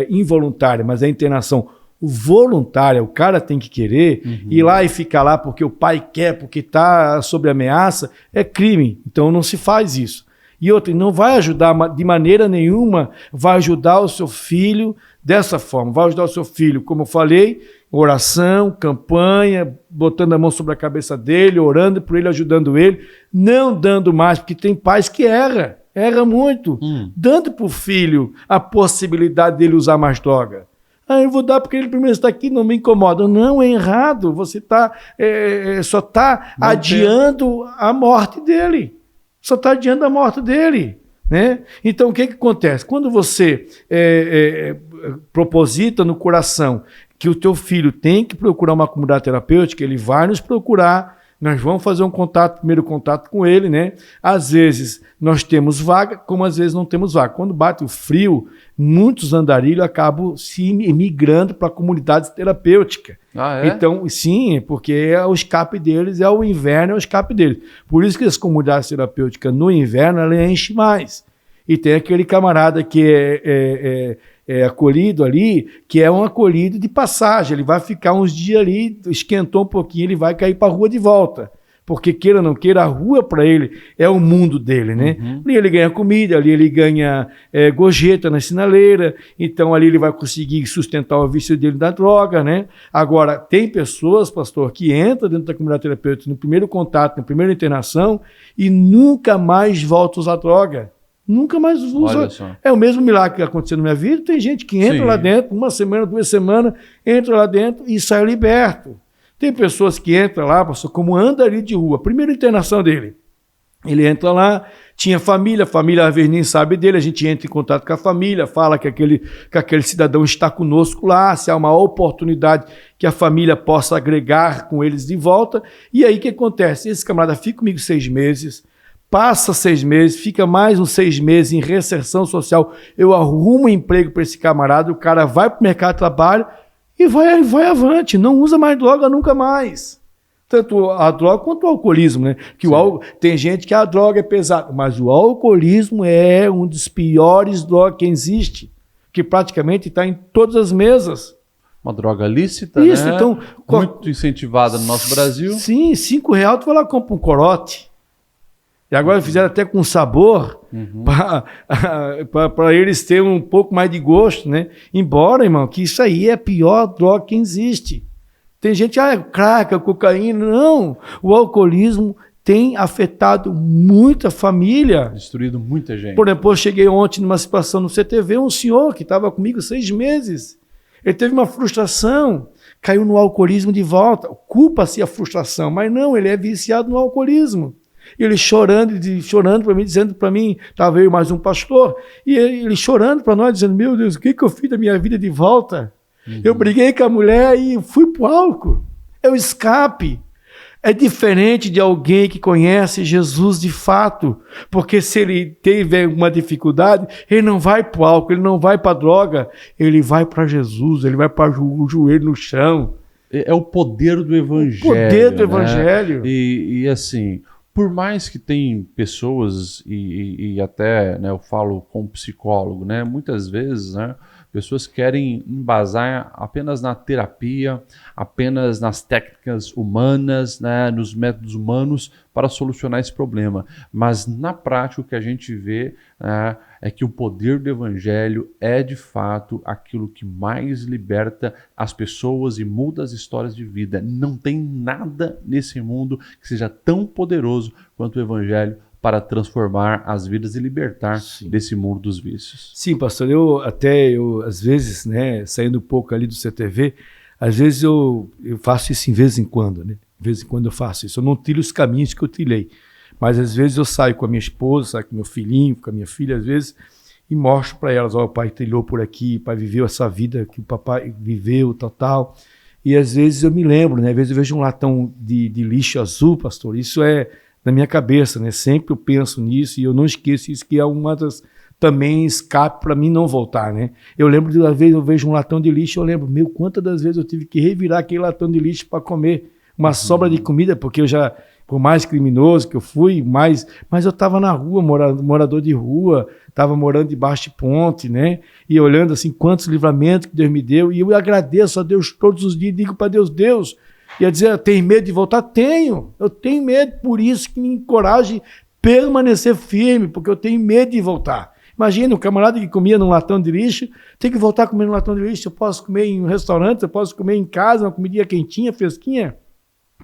involuntária, mas é internação voluntária, o cara tem que querer ir lá e ficar lá porque o pai quer, porque está sob ameaça, é crime. Então não se faz isso. E outra, não vai ajudar de maneira nenhuma, vai ajudar o seu filho dessa forma, vai ajudar o seu filho, como eu falei, oração, campanha, botando a mão sobre a cabeça dele, orando por ele, ajudando ele, não dando mais, porque tem pais que erra muito, dando para o filho a possibilidade dele usar mais droga. Eu vou dar porque ele primeiro está aqui, não me incomoda. Não, é errado. Você só está adiando a morte dele. né? Então, o que acontece? Quando você proposita no coração que o teu filho tem que procurar uma comunidade terapêutica, ele vai nos procurar, nós vamos fazer um primeiro contato com ele, né? Às vezes nós temos vaga, como às vezes não temos vaga. Quando bate o frio, muitos andarilhos acabam se migrando para a comunidade terapêutica. Ah, é? Então, sim, porque é o escape deles, é o inverno, é o escape deles. Por isso que as comunidades terapêuticas no inverno, ela enche mais. E tem aquele camarada que é acolhido ali, que é um acolhido de passagem. Ele vai ficar uns dias ali, esquentou um pouquinho, ele vai cair para a rua de volta. Porque, queira ou não queira, a rua para ele é o mundo dele, né? Uhum. Ali ele ganha comida, ali ele ganha gorjeta na sinaleira, então ali ele vai conseguir sustentar o vício dele da droga, né? Agora, tem pessoas, pastor, que entram dentro da comunidade terapêutica no primeiro contato, na primeira internação, e nunca mais voltam a usar droga. Nunca mais usa. É o mesmo milagre que aconteceu na minha vida. Tem gente que entra lá dentro, 1 semana, 2 semanas, entra lá dentro e sai liberto. Tem pessoas que entram lá, pastor, como andarilho de rua. Primeira internação dele. Ele entra lá, tinha família, a família às vezes nem sabe dele, a gente entra em contato com a família, fala que aquele cidadão está conosco lá, se há uma oportunidade que a família possa agregar com eles de volta. E aí o que acontece? Esse camarada fica comigo 6 meses, passa 6 meses, fica mais uns 6 meses em reinserção social, eu arrumo um emprego para esse camarada, o cara vai para o mercado de trabalho e vai avante, não usa mais droga nunca mais. Tanto a droga quanto o alcoolismo, né? Que tem gente que a droga é pesada, mas o alcoolismo é um dos piores drogas que existe, que praticamente está em todas as mesas. Uma droga lícita, isso, né? Então, muito incentivada no nosso Brasil. Sim, R$5 tu vai lá e compra um corote. E agora fizeram até com sabor, para eles terem um pouco mais de gosto, né? Embora, irmão, que isso aí é a pior droga que existe. Tem gente, crack, cocaína. Não, o alcoolismo tem afetado muita família. Destruído muita gente. Por exemplo, eu cheguei ontem numa situação no CTV, um senhor que estava comigo 6 meses. Ele teve uma frustração, caiu no alcoolismo de volta. Culpa-se a frustração, mas não, ele é viciado no alcoolismo. Ele chorando para mim, dizendo para mim, estava eu mais um pastor, e ele chorando para nós, dizendo, meu Deus, o que eu fiz da minha vida de volta? Eu briguei com a mulher e fui para o álcool. É o escape. É diferente de alguém que conhece Jesus de fato, porque se ele teve uma dificuldade, ele não vai para o álcool, ele não vai para a droga, ele vai para Jesus, ele vai para o joelho no chão. É o poder do evangelho. O poder do evangelho. E assim, por mais que tem pessoas, e até, né, eu falo como psicólogo, né, muitas vezes, né, pessoas querem embasar apenas na terapia, apenas nas técnicas humanas, né, nos métodos humanos para solucionar esse problema. Mas na prática o que a gente vê é que o poder do evangelho é de fato aquilo que mais liberta as pessoas e muda as histórias de vida. Não tem nada nesse mundo que seja tão poderoso quanto o evangelho para transformar as vidas e libertar desse mundo dos vícios. Sim, pastor, eu às vezes, né, saindo um pouco ali do CTV, às vezes eu faço isso de vez em quando, né? De vez em quando eu faço isso. Eu não trilho os caminhos que eu trilhei, mas às vezes eu saio com a minha esposa, saio com meu filhinho, com a minha filha, às vezes, e mostro para elas, o pai trilhou por aqui, o pai viveu essa vida que o papai viveu, tal. E às vezes eu me lembro, né? Às vezes eu vejo um latão de lixo azul, pastor, isso é na minha cabeça, né? Sempre eu penso nisso e eu não esqueço isso, que é uma das também escape para mim não voltar, né? Eu lembro de uma vez eu vejo um latão de lixo, eu lembro, quantas das vezes eu tive que revirar aquele latão de lixo para comer uma sobra de comida, porque eu já, por mais criminoso que eu fui, mas eu estava na rua, morador de rua, estava morando debaixo de ponte, né? E olhando assim quantos livramentos que Deus me deu, e eu agradeço a Deus todos os dias, digo para Deus, ia dizer, tem medo de voltar? Eu tenho medo, por isso que me encoraje a permanecer firme, porque eu tenho medo de voltar. Imagina, um camarada que comia num latão de lixo, tem que voltar a comer num latão de lixo, eu posso comer em um restaurante, eu posso comer em casa, uma comidinha quentinha, fresquinha.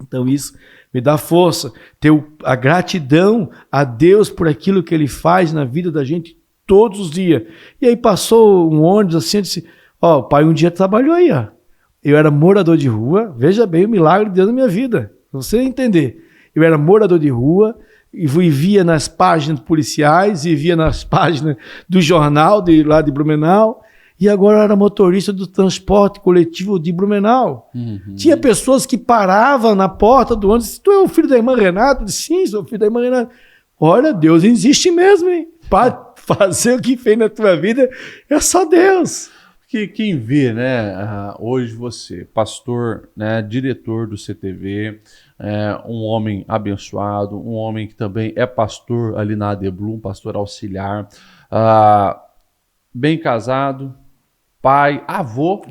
Então isso me dá força, ter a gratidão a Deus por aquilo que Ele faz na vida da gente todos os dias. E aí passou um ônibus assim, eu disse, o pai um dia trabalhou aí, Eu era morador de rua, veja bem o milagre de Deus na minha vida, pra você entender. Eu era morador de rua, e via nas páginas policiais, e via nas páginas do jornal lá de Blumenau, e agora era motorista do transporte coletivo de Blumenau. Tinha pessoas que paravam na porta do ônibus. Tu é o filho da irmã Renata? Eu disse, sim, sou o filho da irmã Renata. Olha, Deus existe mesmo, hein? Para fazer o que fez na tua vida é só Deus. Que quem vê, né, hoje você, pastor, né, diretor do CTV, um homem abençoado, um homem que também é pastor ali na AD Blue, um pastor auxiliar, bem casado, pai, avô,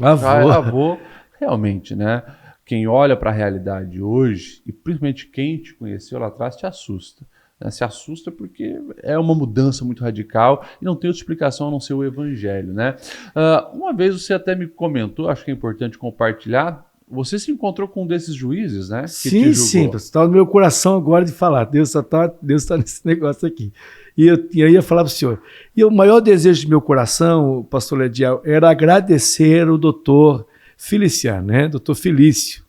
realmente, né? Quem olha para a realidade hoje, e principalmente quem te conheceu lá atrás, te assusta. Né? Se assusta porque é uma mudança muito radical e não tem outra explicação a não ser o evangelho, né? Uma vez você até me comentou, acho que é importante compartilhar, você se encontrou com um desses juízes, né? Sim, sim, está no meu coração agora de falar, Deus está nesse negócio aqui. E eu ia falar para o senhor, e o maior desejo do meu coração, pastor Lediel, era agradecer o doutor Feliciano, né? Doutor Felício,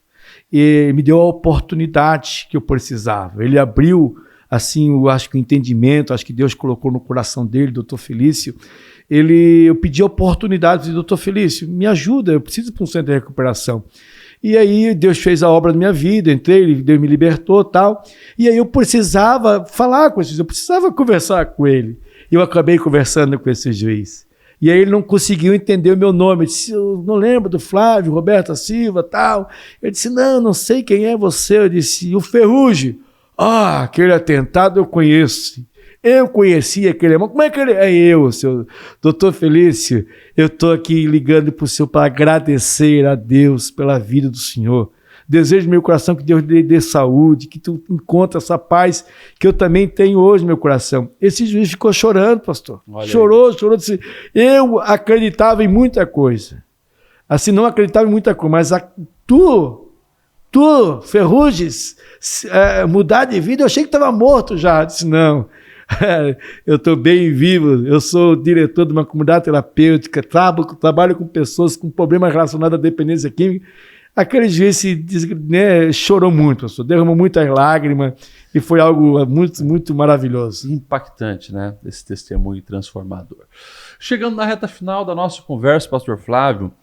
e me deu a oportunidade que eu precisava. Ele abriu, assim, eu acho que o entendimento, acho que Deus colocou no coração dele, doutor Felício. Eu pedi a oportunidade, disse, doutor Felício, me ajuda, eu preciso para um centro de recuperação. E aí Deus fez a obra na minha vida, entrei, Deus me libertou e tal. E aí eu precisava falar com esse juiz, eu precisava conversar com ele. E eu acabei conversando com esse juiz. E aí ele não conseguiu entender o meu nome. Eu disse, eu não lembro do Flávio, Roberto Silva tal. Ele disse, não sei quem é você. Eu disse, o Ferrugem. Aquele atentado eu conheço. Eu conheci aquele irmão. Como é que ele é? Eu, seu doutor Felício. Eu estou aqui ligando para o senhor para agradecer a Deus pela vida do senhor. Desejo no meu coração que Deus lhe dê saúde, que tu encontre essa paz que eu também tenho hoje no meu coração. Esse juiz ficou chorando, pastor. Chorou, disse, eu acreditava em muita coisa. Assim, não acreditava em muita coisa, mas tu, Ferruges, mudar de vida, eu achei que estava morto já. Eu disse, não. Eu estou bem vivo, eu sou diretor de uma comunidade terapêutica, trabalho com pessoas com problemas relacionados à dependência química. Aquele juiz chorou muito, derramou muitas lágrimas e foi algo muito, muito maravilhoso. Impactante, né? Esse testemunho transformador. Chegando na reta final da nossa conversa, pastor Flávio,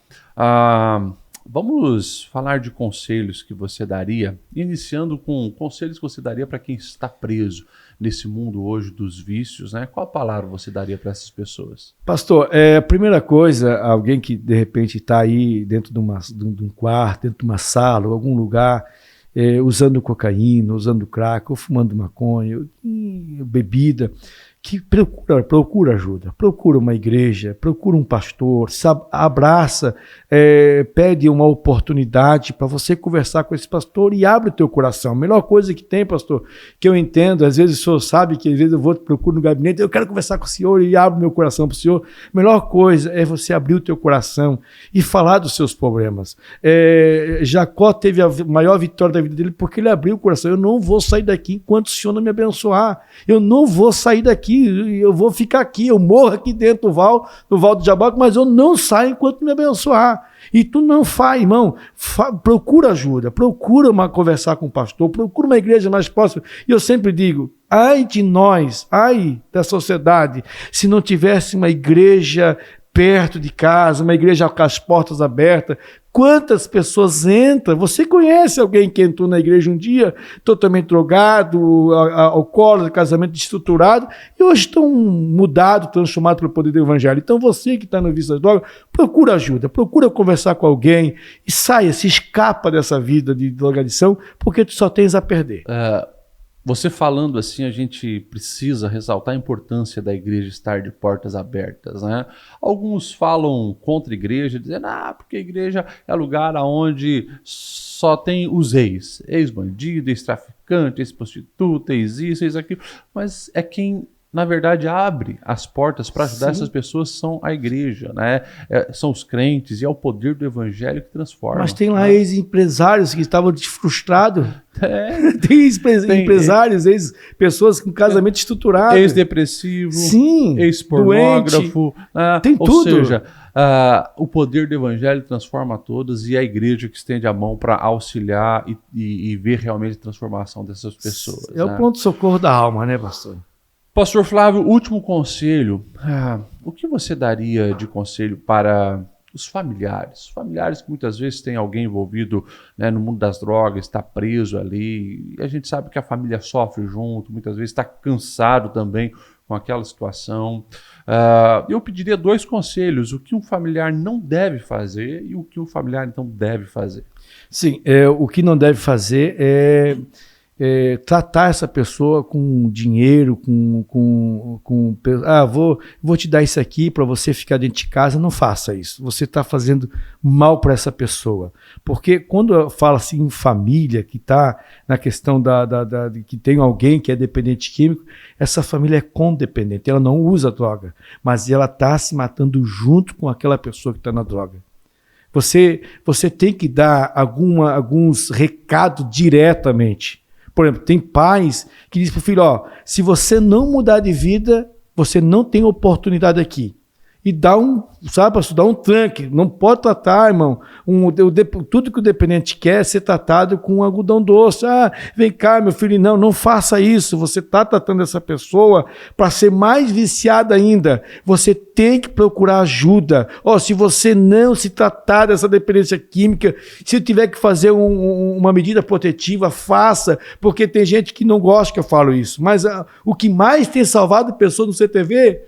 vamos falar de conselhos que você daria, iniciando com conselhos que você daria para quem está preso nesse mundo hoje dos vícios, né? Qual palavra você daria para essas pessoas? Pastor, a primeira coisa, alguém que de repente está aí dentro de um quarto, dentro de uma sala, ou algum lugar, usando cocaína, usando crack, ou fumando maconha, bebida, que procura ajuda, procura uma igreja, procura um pastor, abraça, pede uma oportunidade para você conversar com esse pastor e abre o teu coração. A melhor coisa que tem, pastor, que eu entendo, às vezes o senhor sabe que às vezes eu procuro no gabinete, eu quero conversar com o senhor e abro meu coração para o senhor. A melhor coisa é você abrir o teu coração e falar dos seus problemas. Jacó teve a maior vitória da vida dele porque ele abriu o coração. Eu não vou sair daqui enquanto o senhor não me abençoar. Eu não vou sair daqui. Eu vou ficar aqui, eu morro aqui dentro no Val do Jaboque, mas eu não saio enquanto me abençoar. E tu não faz, irmão. Procura ajuda, procura conversar com o pastor, procura uma igreja mais próxima. E eu sempre digo, ai de nós, ai da sociedade, se não tivesse uma igreja perto de casa, uma igreja com as portas abertas. Quantas pessoas entram? Você conhece alguém que entrou na igreja um dia totalmente drogado, alcoólatra, casamento desestruturado, e hoje estão mudados, transformados pelo poder do evangelho. Então você que está no vício das drogas, procura ajuda, procura conversar com alguém e saia, se escapa dessa vida de drogadição, porque tu só tens a perder. Você falando assim, a gente precisa ressaltar a importância da igreja estar de portas abertas, né? Alguns falam contra a igreja, dizendo, porque a igreja é lugar onde só tem os ex-bandido, ex-traficante, ex-prostituta, ex-isso, ex-aquilo. Mas é quem na verdade, abre as portas para ajudar Sim. essas pessoas, são a igreja, né? São os crentes, e é o poder do evangelho que transforma. Mas tem lá ex-empresários que estavam frustrados. Tem empresários, pessoas com casamento estruturado. Ex-depressivo, sim, ex-pornógrafo. Tem ou tudo. Seja, o poder do evangelho transforma a todos, e a igreja que estende a mão para auxiliar e ver realmente a transformação dessas pessoas. É o pronto-socorro da alma, né, pastor? Pastor Flávio, último conselho. O que você daria de conselho para os familiares? Os familiares que muitas vezes tem alguém envolvido, né, no mundo das drogas, está preso ali, e a gente sabe que a família sofre junto, muitas vezes está cansado também com aquela situação. Eu pediria 2 conselhos: o que um familiar não deve fazer e o que um familiar então deve fazer. Sim, o que não deve fazer é tratar essa pessoa com dinheiro, vou te dar isso aqui para você ficar dentro de casa. Não faça isso. Você está fazendo mal para essa pessoa. Porque quando eu falo assim em família, que está na questão de que tem alguém que é dependente químico, essa família é condependente. Ela não usa droga, mas ela está se matando junto com aquela pessoa que está na droga. Você tem que dar alguns recados diretamente. Por exemplo, tem pais que dizem para o filho, se você não mudar de vida, você não tem oportunidade aqui. E dá um tranque. Não pode tratar, irmão. Tudo que o dependente quer é ser tratado com algodão doce. Vem cá, meu filho. Não faça isso. Você está tratando essa pessoa para ser mais viciada ainda. Você tem que procurar ajuda. Se você não se tratar dessa dependência química, se tiver que fazer uma medida protetiva, faça. Porque tem gente que não gosta que eu falo isso. Mas o que mais tem salvado pessoas no CTV...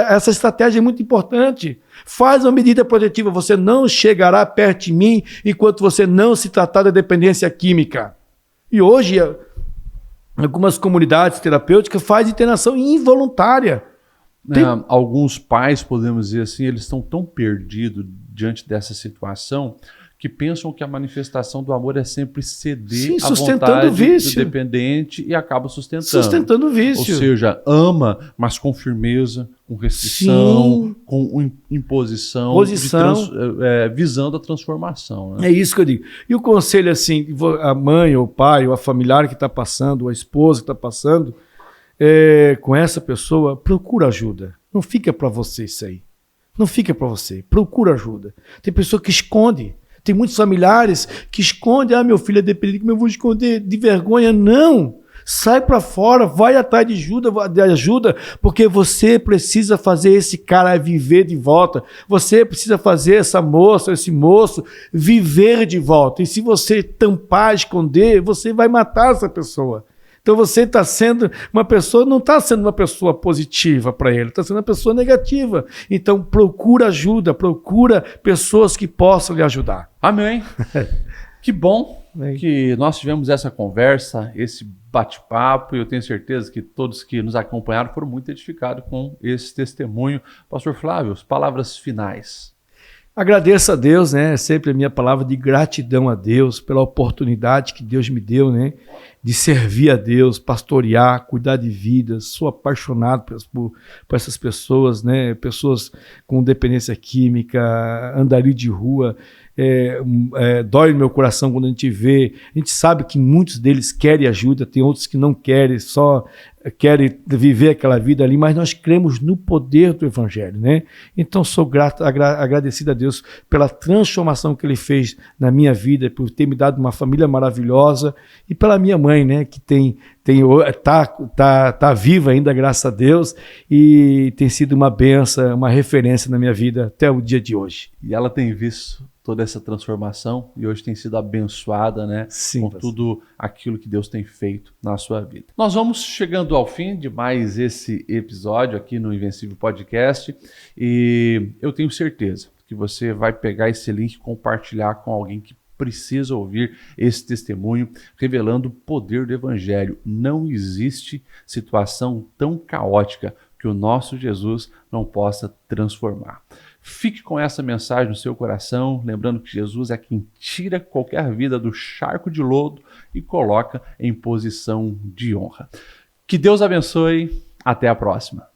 essa estratégia é muito importante. Faz uma medida protetiva. Você não chegará perto de mim enquanto você não se tratar da dependência química. E hoje, algumas comunidades terapêuticas fazem internação involuntária. Alguns pais, podemos dizer assim, eles estão tão perdidos diante dessa situação que pensam que a manifestação do amor é sempre ceder à vontade do dependente e acaba sustentando o vício. Ou seja, ama, mas com firmeza, com restrição, com imposição, visando a transformação. Né? É isso que eu digo. E o conselho assim, a mãe, ou o pai, ou a familiar que está passando, ou a esposa que está passando, com essa pessoa, procura ajuda. Não fica para você isso aí. Não fica para você. Procura ajuda. Tem pessoa que esconde. Tem muitos familiares que escondem. Meu filho é dependente, como eu vou esconder? De vergonha? Não. Sai para fora, vai atrás de ajuda, porque você precisa fazer esse cara viver de volta. Você precisa fazer essa moça, esse moço viver de volta. E se você tampar, esconder, você vai matar essa pessoa. Então você está sendo uma pessoa, não está sendo uma pessoa positiva para ele, está sendo uma pessoa negativa. Então procura ajuda, procura pessoas que possam lhe ajudar. Amém. Que bom que nós tivemos essa conversa, esse bate-papo, e eu tenho certeza que todos que nos acompanharam foram muito edificados com esse testemunho. Pastor Flávio, as palavras finais. Agradeço a Deus, né? Sempre a minha palavra de gratidão a Deus pela oportunidade que Deus me deu, né? De servir a Deus, pastorear, cuidar de vidas. Sou apaixonado por essas pessoas, né? Pessoas com dependência química, andarilho de rua. Dói no meu coração quando a gente vê. A gente sabe que muitos deles querem ajuda, tem outros que não querem, só querem viver aquela vida ali, mas nós cremos no poder do Evangelho, né? Então sou grato, agradecido a Deus pela transformação que Ele fez na minha vida, por ter me dado uma família maravilhosa, e pela minha mãe, né? Que tá viva ainda, graças a Deus, e tem sido uma bênção, uma referência na minha vida até o dia de hoje. E ela tem visto toda essa transformação e hoje tem sido abençoada, né? Sim, com tudo aquilo que Deus tem feito na sua vida. Nós vamos chegando ao fim de mais esse episódio aqui no Invencível Podcast, e eu tenho certeza que você vai pegar esse link e compartilhar com alguém que precisa ouvir esse testemunho, revelando o poder do Evangelho. Não existe situação tão caótica que o nosso Jesus não possa transformar. Fique com essa mensagem no seu coração, lembrando que Jesus é quem tira qualquer vida do charco de lodo e coloca em posição de honra. Que Deus abençoe. Até a próxima.